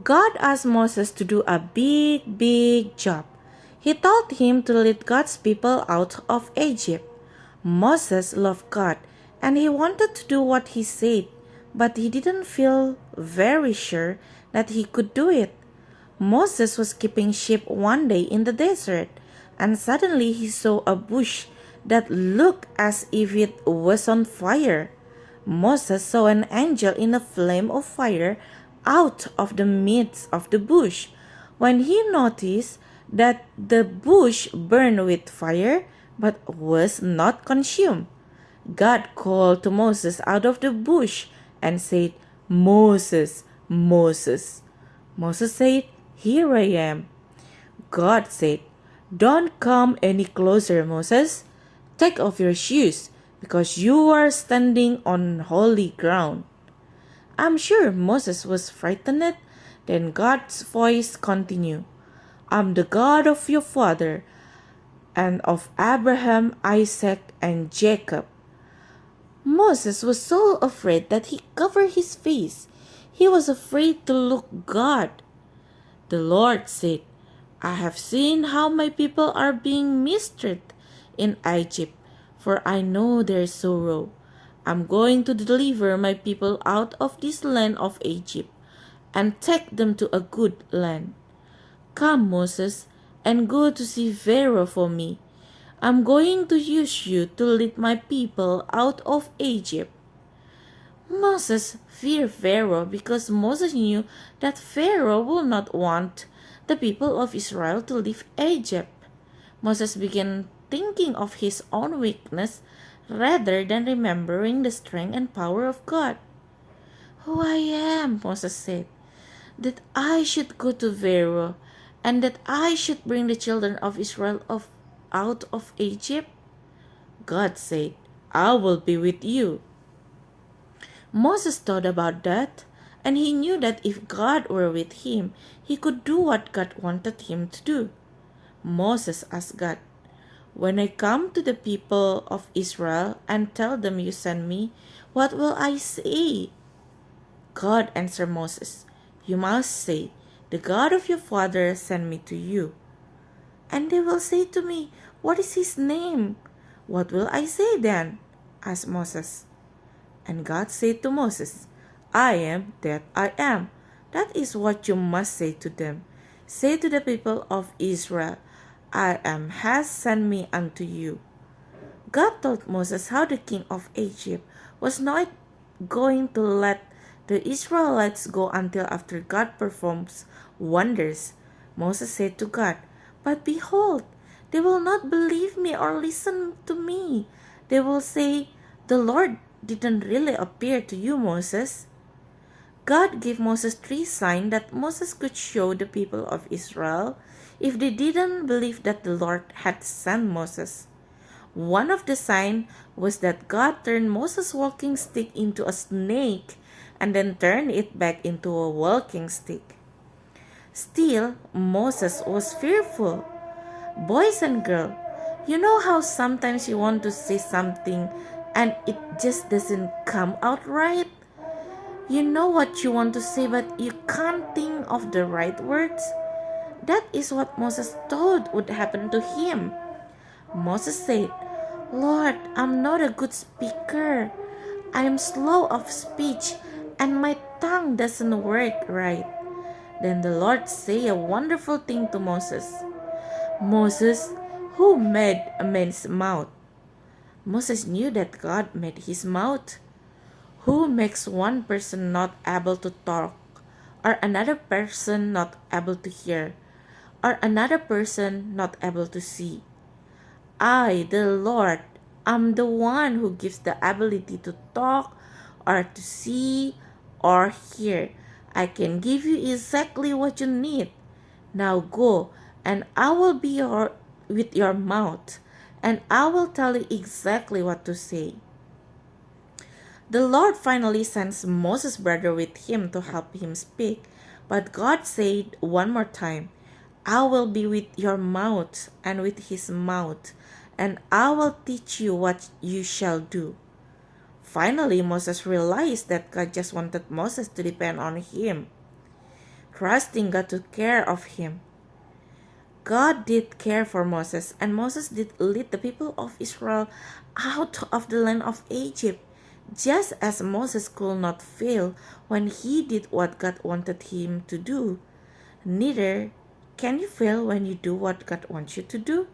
God asked Moses to do a big job. He told him to lead God's people out of Egypt. Moses loved God and he wanted to do what he said, but he didn't feel very sure that he could do it. Moses was keeping sheep one day in the desert, and suddenly he saw a bush that looked as if it was on fire. Moses saw an angel in a flame of fire out of the midst of the bush. When he noticed that the bush burned with fire but was not consumed, God called to Moses out of the bush and said, "Moses, Moses." Moses said, "Here I am." God said, "Don't come any closer, Moses. Take off your shoes, because you are standing on holy ground." I'm sure Moses was frightened. Then God's voice continued, "I'm the God of your father, and of Abraham, Isaac, and Jacob." Moses was so afraid that he covered his face. He was afraid to look God. The Lord said, "I have seen how my people are being mistreated in Egypt, for I know their sorrow. I'm going to deliver my people out of this land of Egypt and take them to a good land. Come, Moses, and go to see Pharaoh for me. I'm going to use you to lead my people out of Egypt." Moses feared Pharaoh because Moses knew that Pharaoh would not want the people of Israel to leave Egypt. Moses began thinking of his own weakness rather than remembering the strength and power of God. "Who I am," Moses said, "that I should go to Pharaoh and that I should bring the children of Israel out of Egypt?" God said, "I will be with you." Moses thought about that, and he knew that if God were with him, he could do what God wanted him to do. Moses asked God, "When I come to the people of Israel and tell them you sent me, what will I say?" God answered Moses, "You must say, 'The God of your father sent me to you.'" "And they will say to me, 'What is his name?' What will I say then?" asked Moses. And God said to Moses, "I am that I am. That is what you must say to them. Say to the people of Israel, 'I am has sent me unto you.'" God told Moses how the king of Egypt was not going to let the Israelites go until after God performs wonders. Moses said to God, "But behold, they will not believe me or listen to me. They will say, 'The Lord didn't really appear to you, Moses.'" God gave Moses 3 signs that Moses could show the people of Israel if they didn't believe that the Lord had sent Moses. One of the signs was that God turned Moses' walking stick into a snake and then turned it back into a walking stick. Still, Moses was fearful. Boys and girls, you know how sometimes you want to say something and it just doesn't come out right? You know what you want to say, but you can't think of the right words? That is what Moses thought would happen to him. Moses said, "Lord, I'm not a good speaker. I am slow of speech and my tongue doesn't work right." Then the Lord said a wonderful thing to Moses. "Moses, who made a man's mouth?" Moses knew that God made his mouth. Who makes one person not able to talk, or another person not able to hear, or another person not able to see? I, the Lord, am the one who gives the ability to talk, or to see, or hear. I can give you exactly what you need. Now go, and I will be with your mouth, and I will tell you exactly what to say. The Lord finally sends Moses' brother with him to help him speak, but God said one more time, "I will be with your mouth and with his mouth, and I will teach you what you shall do." Finally, Moses realized that God just wanted Moses to depend on him. trusting God to care of him. God did care for Moses, and Moses did lead the people of Israel out of the land of Egypt. Just as Moses could not fail when he did what God wanted him to do, neither can you fail when you do what God wants you to do.